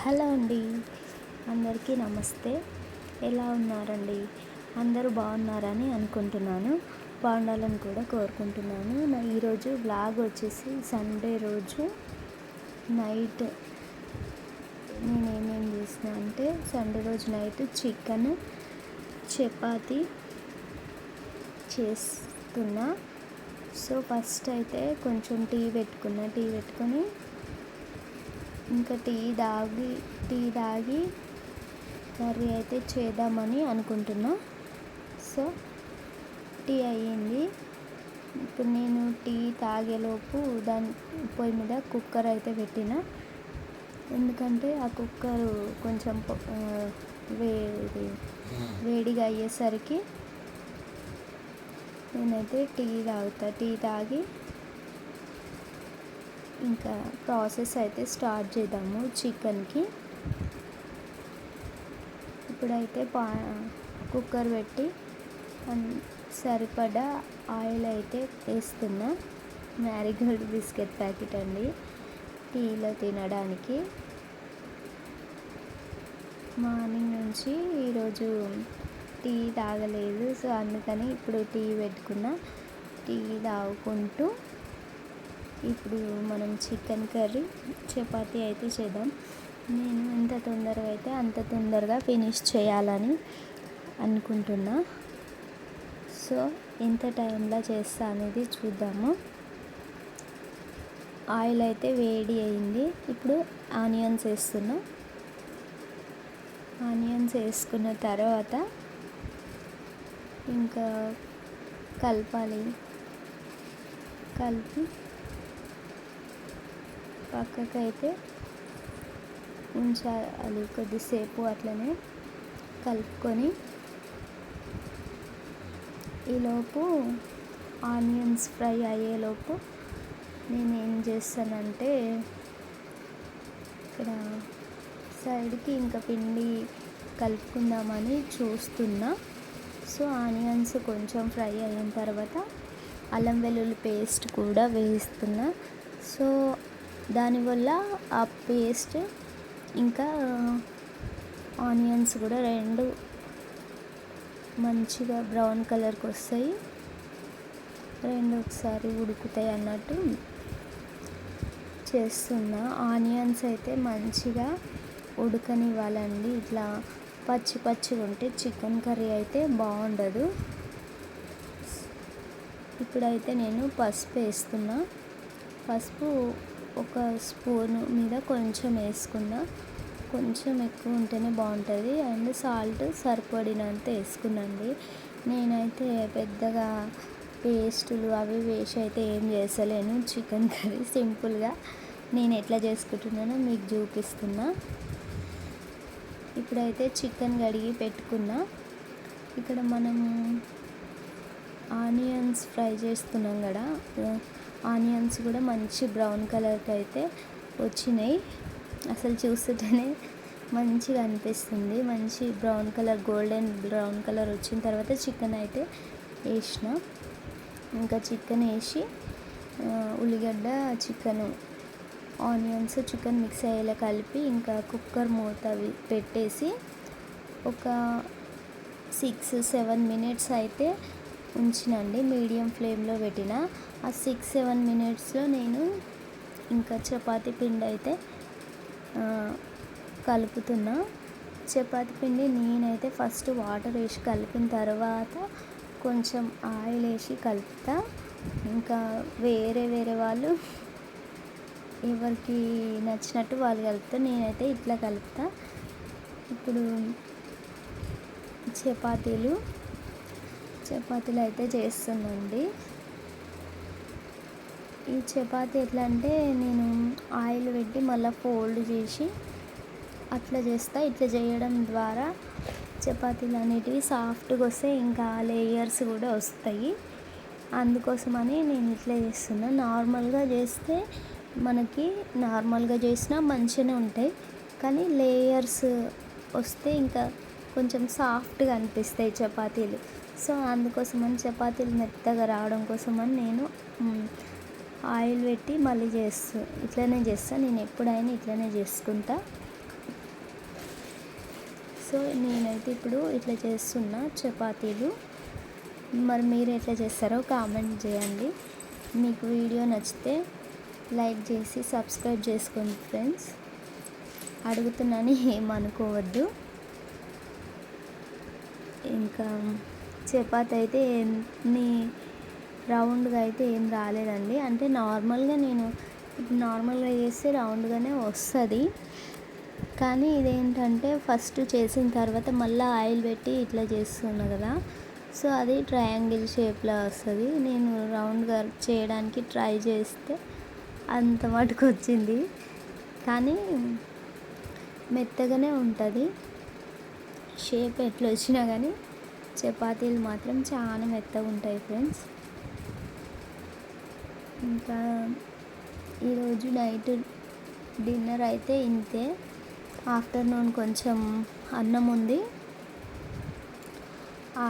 Hello అండి, అందరికీ నమస్తే. ఎలా ఉన్నారండి? అందరూ బాగున్నారని అనుకుంటున్నాను. బాగుండాలని కూడా కోరుకుంటున్నాను. ఈరోజు వ్లాగ్ వచ్చేసి సండే రోజు నైట్ నేనేమేం చేసిన అంటే సండే రోజు నైట్ చికెన్ చపాతి చేస్తున్నా. సో ఫస్ట్ అయితే కొంచెం టీ పెట్టుకొని ఇంకా టీ తాగి కర్రీ అయితే చేద్దామని అనుకుంటున్నా. సో టీ అయ్యింది. ఇప్పుడు నేను టీ తాగేలోపు దాని పొయ్యి మీద కుక్కర్ అయితే పెట్టిన. ఎందుకంటే ఆ కుక్కర్ కొంచెం వేడిగా అయ్యేసరికి నేనైతే టీ తాగి ఇంకా ప్రాసెస్ అయితే స్టార్ట్ చేద్దాము చికెన్కి. ఇప్పుడైతే కుక్కర్ పెట్టి సరిపడా ఆయిల్ అయితే వేస్తున్నా. మ్యారీగోల్డ్ బిస్కెట్ ప్యాకెట్ అండి, టీలో తినడానికి. మార్నింగ్ నుంచి ఈరోజు టీ తాగలేదు, సో అందుకని ఇప్పుడు టీ పెట్టుకున్నా. టీ తాగుకుంటూ ఇప్పుడు మనం చికెన్ కర్రీ చపాతీ అయితే చేద్దాం. నేను ఎంత తొందరగా అయితే అంత తొందరగా ఫినిష్ చేయాలని అనుకుంటున్నా. సో ఎంత టైంలో చేస్తా అనేది చూద్దాము. ఆయిల్ అయితే వేడి అయింది. ఇప్పుడు ఆనియన్స్ వేస్తున్నా. ఆనియన్స్ వేసుకున్న తర్వాత ఇంకా కలిపి పక్కకైతే ఉంచాలి. కొద్దిసేపు అట్లనే కలుపుకొని ఈలోపు ఆనియన్స్ ఫ్రై అయ్యేలోపు నేను ఏం చేస్తానంటే ఇక్కడ సైడ్కి ఇంకా పిండి కలుపుకుందామని చూస్తున్నా. సో ఆనియన్స్ కొంచెం ఫ్రై అయిన తర్వాత అల్లం వెల్లుల్లి పేస్ట్ కూడా వేస్తున్నా. సో దానివల్ల ఆ పేస్ట్ ఇంకా ఆనియన్స్ కూడా రెండు మంచిగా బ్రౌన్ కలర్కి వస్తాయి, రెండు ఒకసారి ఉడుకుతాయి అన్నట్టు చేస్తున్నా. ఆనియన్స్ అయితే మంచిగా ఉడకనివ్వాలండి. ఇట్లా పచ్చిగా ఉంటే చికెన్ కర్రీ అయితే బాగుండదు. ఇప్పుడైతే నేను పసుపు వేస్తున్నా. పసుపు ఒక స్పూన్ మీద కొంచెం వేసుకున్నా. కొంచెం ఎక్కువ ఉంటేనే బాగుంటుంది. అండ్ సాల్ట్ సరిపడినంత వేసుకున్నాండి. నేనైతే పెద్దగా పేస్టులు అవి వేసి అయితే ఏం చేస్తలేను. చికెన్ కర్రీ సింపుల్గా నేను ఎట్లా చేసుకుంటున్నానో మీకు చూపిస్తున్నా. ఇప్పుడైతే చికెన్ కడిగి పెట్టుకున్నా. ఇక్కడ మనము ఆనియన్స్ ఫ్రై చేస్తున్నాం కదా, ఆనియన్స్ కూడా మంచి బ్రౌన్ కలర్కి అయితే వచ్చినాయి. అసలు చూస్తుంటేనే మంచిగా అనిపిస్తుంది. మంచి brown colour, golden brown colour వచ్చిన తర్వాత చికెన్ అయితే వేసిన. ఇంకా చికెన్ వేసి ఉల్లిగడ్డ, ఆనియన్స్, చికెన్ మిక్స్ అయ్యేలా కలిపి ఇంకా కుక్కర్ మూత పెట్టేసి ఒక 6-7 మినిట్స్ అయితే ఉంచినండి. మీడియం ఫ్లేమ్లో పెట్టిన. ఆ 6-7 మినిట్స్లో నేను ఇంకా చపాతీ పిండి అయితే కలుపుతున్నా. చపాతీ పిండి నేనైతే ఫస్ట్ వాటర్ వేసి కలిపిన తర్వాత కొంచెం ఆయిల్ వేసి కలుపుతా. ఇంకా వేరే వాళ్ళు ఎవరికి నచ్చినట్టు వాళ్ళు కలుపుతా. నేనైతే ఇట్లా కలుపుతా. ఇప్పుడు చపాతీలు అయితే చేస్తున్నాండి. ఈ చపాతీ ఎట్లా అంటే నేను ఆయిల్ పెట్టి మళ్ళీ ఫోల్డ్ చేసి అట్లా చేస్తా. ఇట్లా చేయడం ద్వారా చపాతీలు అనేటివి సాఫ్ట్గా వస్తాయి, ఇంకా లేయర్స్ కూడా వస్తాయి. అందుకోసమని నేను ఇట్లా చేస్తున్నా. నార్మల్గా చేసినా మంచిగానే ఉంటాయి, కానీ లేయర్స్ వస్తే ఇంకా కొంచెం సాఫ్ట్గా అనిపిస్తాయి చపాతీలు. సో అందుకోసమని చపాతీలు మెత్తగా రావడం కోసమని నేను ఆయిల్ పెట్టి మళ్ళీ ఇట్లనే చేస్తాను. నేను ఎప్పుడైనా ఇట్లనే చేసుకుంటా. సో నేనైతే ఇప్పుడు ఇట్లా చేస్తున్నా చపాతీలు. మరి మీరు ఎట్లా చేస్తారో కామెంట్ చేయండి. మీకు వీడియో నచ్చితే లైక్ చేసి సబ్స్క్రైబ్ చేసుకోండి ఫ్రెండ్స్. అడుగుతున్నాను, ఏమనుకోవద్దు. ఇంకా చపాతీ అయితే ఎన్ని రౌండ్గా అయితే ఏం రాలేదండి. అంటే నార్మల్గా నేను ఇప్పుడు నార్మల్గా చేస్తే రౌండ్గానే వస్తుంది. కానీ ఇదేంటంటే ఫస్ట్ చేసిన తర్వాత మళ్ళీ ఆయిల్ పెట్టి ఇట్లా చేస్తున్నా కదా, సో అది ట్రయాంగిల్ షేప్లో వస్తుంది. నేను రౌండ్గా చేయడానికి ట్రై చేస్తే అంత మటుకు వచ్చింది, కానీ మెత్తగానే ఉంటుంది. షేప్ ఎట్లా వచ్చినా కానీ చపాతీలు మాత్రం చాలా మెత్తగా ఉంటాయి ఫ్రెండ్స్. ఇంకా ఈరోజు నైట్ డిన్నర్ అయితే ఇంతే. ఆఫ్టర్నూన్ కొంచెం అన్నం ఉంది. ఆ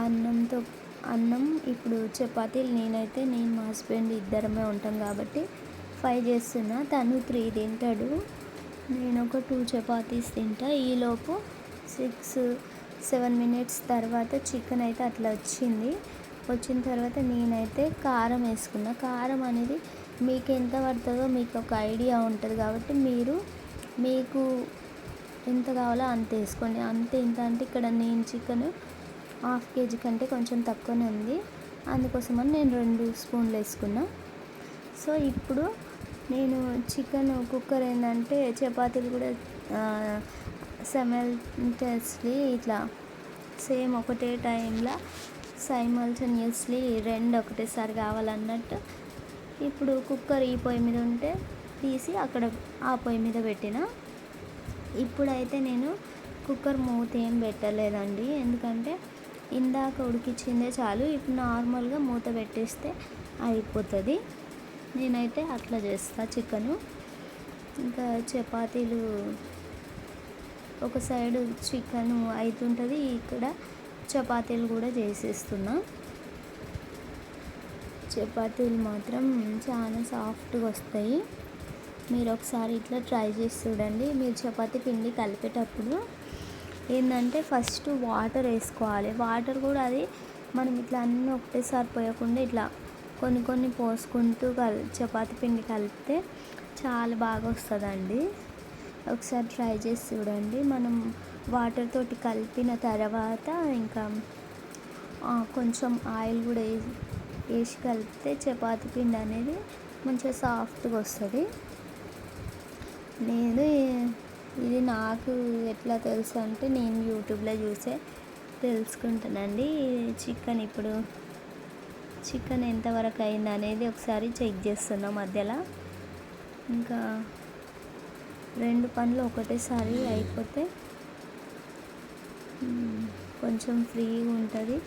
అన్నం ఇప్పుడు చపాతీలు నేను మా హస్బెండ్ ఇద్దరమే ఉంటాం కాబట్టి 5 చేస్తున్నా. తను 3 తింటాడు, నేను ఒక 2 చపాతీస్ తింటా. ఈలోపు 6-7 మినిట్స్ తర్వాత చికెన్ అయితే అట్లా వచ్చిన తర్వాత నేనైతే కారం వేసుకున్నా. కారం అనేది మీకు ఎంత పడుతుందో మీకు ఒక ఐడియా ఉంటుంది కాబట్టి మీకు ఎంత కావాలో అంత వేసుకోండి. అంతే ఇంత అంటే ఇక్కడ నేను చికెన్ 1/2 kg కంటే కొంచెం తక్కువనే ఉంది, అందుకోసమని నేను 2 స్పూన్లు వేసుకున్నా. సో ఇప్పుడు నేను చికెన్ కుక్కర్ ఏంటంటే చపాతీలు కూడా సైమల్టేనియస్లీ ఇట్లా సేమ్ ఒకటే టైంలో సైమల్టేనియస్లీ 2 ఒకటేసారి కావాలన్నట్టు ఇప్పుడు కుక్కర్ ఈ పొయ్యి మీద ఉంటే తీసి అక్కడ ఆ పొయ్యి మీద పెట్టిన. ఇప్పుడైతే నేను కుక్కర్ మూత ఏం పెట్టలేదండి, ఎందుకంటే ఇందాక ఉడికించిందే చాలు. ఇప్పుడు నార్మల్గా మూత పెట్టేస్తే అయిపోతుంది. నేనైతే అట్లా చేస్తా చికెను. ఇంకా చపాతీలు ఒక సైడు చికెన్ అవుతుంటుంది, ఇక్కడ చపాతీలు కూడా చేసేస్తున్నా. చపాతీలు మాత్రం చాలా సాఫ్ట్గా వస్తాయి. మీరు ఒకసారి ఇట్లా ట్రై చేసి చూడండి. మీరు చపాతీ పిండి కలిపేటప్పుడు ఏంటంటే ఫస్ట్ వాటర్ వేసుకోవాలి. వాటర్ కూడా అది మనం ఇట్లా అన్నీ ఒకటేసారి పోయకుండా ఇట్లా కొన్ని పోసుకుంటూ చపాతీ పిండి కలిపితే చాలా బాగా వస్తుందండి. ఒకసారి ట్రై చేసి చూడండి. మనం వాటర్ తోటి కలిపిన తర్వాత ఇంకా కొంచెం ఆయిల్ కూడా వేసి కలిపితే చపాతీ పిండి అనేది మంచిగా సాఫ్ట్గా వస్తుంది. ఇది నాకు ఎట్లా తెలుసు అంటే నేను యూట్యూబ్లో చూసే తెలుసుకుంటానండి. చికెన్ ఎంతవరకు అయింది అనేది ఒకసారి చెక్ చేస్తున్నా మధ్యలో. ఇంకా 2 పనులు ఒకటేసారి అయిపోతే కొంచెం ఫ్రీగా ఉంటుంది,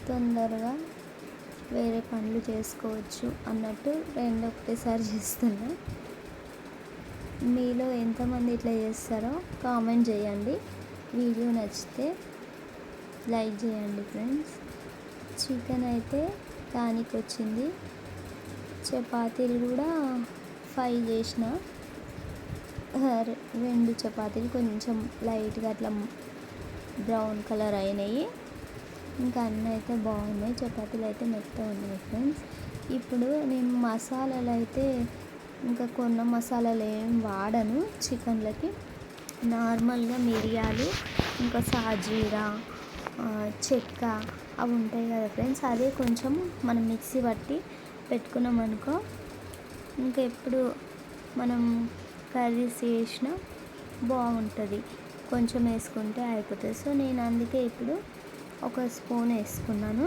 తొందరగా వేరే పనులు చేసుకోవచ్చు అన్నట్టు 2 ఒకటేసారి చేస్తున్నా. మీలో ఎంతమంది ఇట్లా చేస్తారో కామెంట్ చేయండి. వీడియో నచ్చితే లైక్ చేయండి ఫ్రెండ్స్. చికెన్ అయితే దానికి వచ్చింది. చపాతీలు కూడా 5 చేసిన. 2 చపాతీలు కొంచెం లైట్గా అట్లా బ్రౌన్ కలర్ అయినాయి. ఇంకా అన్నీ అయితే బాగున్నాయి. చపాతీలు అయితే మెత్తగా ఉన్నాయి ఫ్రెండ్స్. ఇప్పుడు నేను మసాలాలు అయితే ఇంకా కొన్న మసాలాలు ఏం వాడను చికెన్లకి. నార్మల్గా మిరియాలు, ఇంకా సాజీరా, చెక్క అవి ఉంటాయి కదా ఫ్రెండ్స్, అదే కొంచెం మనం మిక్సీ పట్టి పెట్టుకున్నాం అనుకో, ఇంకా ఎప్పుడు మనం కర్రీస్ చేసినా బాగుంటుంది. కొంచెం వేసుకుంటే అయిపోతుంది. సో నేను అందుకే ఇప్పుడు 1 స్పూన్ వేసుకున్నాను.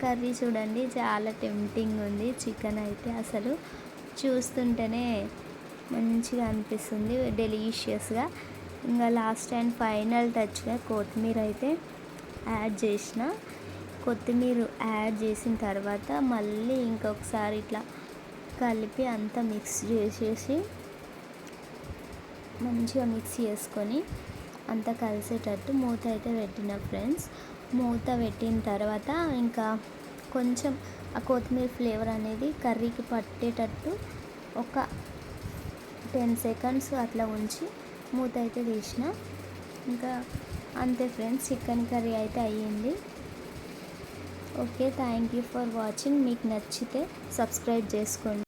కర్రీ చూడండి చాలా టెంప్టింగ్ ఉంది. చికెన్ అయితే అసలు చూస్తుంటేనే మంచిగా అనిపిస్తుంది, డెలీషియస్గా. ఇంకా లాస్ట్ అండ్ ఫైనల్ టచ్గా కొత్తిమీర అయితే యాడ్ చేసిన. కొత్తిమీర యాడ్ చేసిన తర్వాత మళ్ళీ ఇంకొకసారి ఇట్లా కలిపి అంతా మిక్స్ చేసేసి మంచిగా మిక్స్ చేసుకొని అంతా కలిసేటట్టు మూత అయితే పెట్టిన ఫ్రెండ్స్. మూత పెట్టిన తర్వాత ఇంకా కొంచెం ఆ కొత్తిమీర ఫ్లేవర్ అనేది కర్రీకి పట్టేటట్టు ఒక 10 సెకండ్స్ అట్లా ఉంచి మూత అయితే తీసిన. ఇంకా అంతే ఫ్రెండ్స్, చికెన్ కర్రీ అయితే అయ్యింది. Okay, thank you for watching. మీకు నచ్చితే సబ్స్క్రైబ్ చేసుకోండి.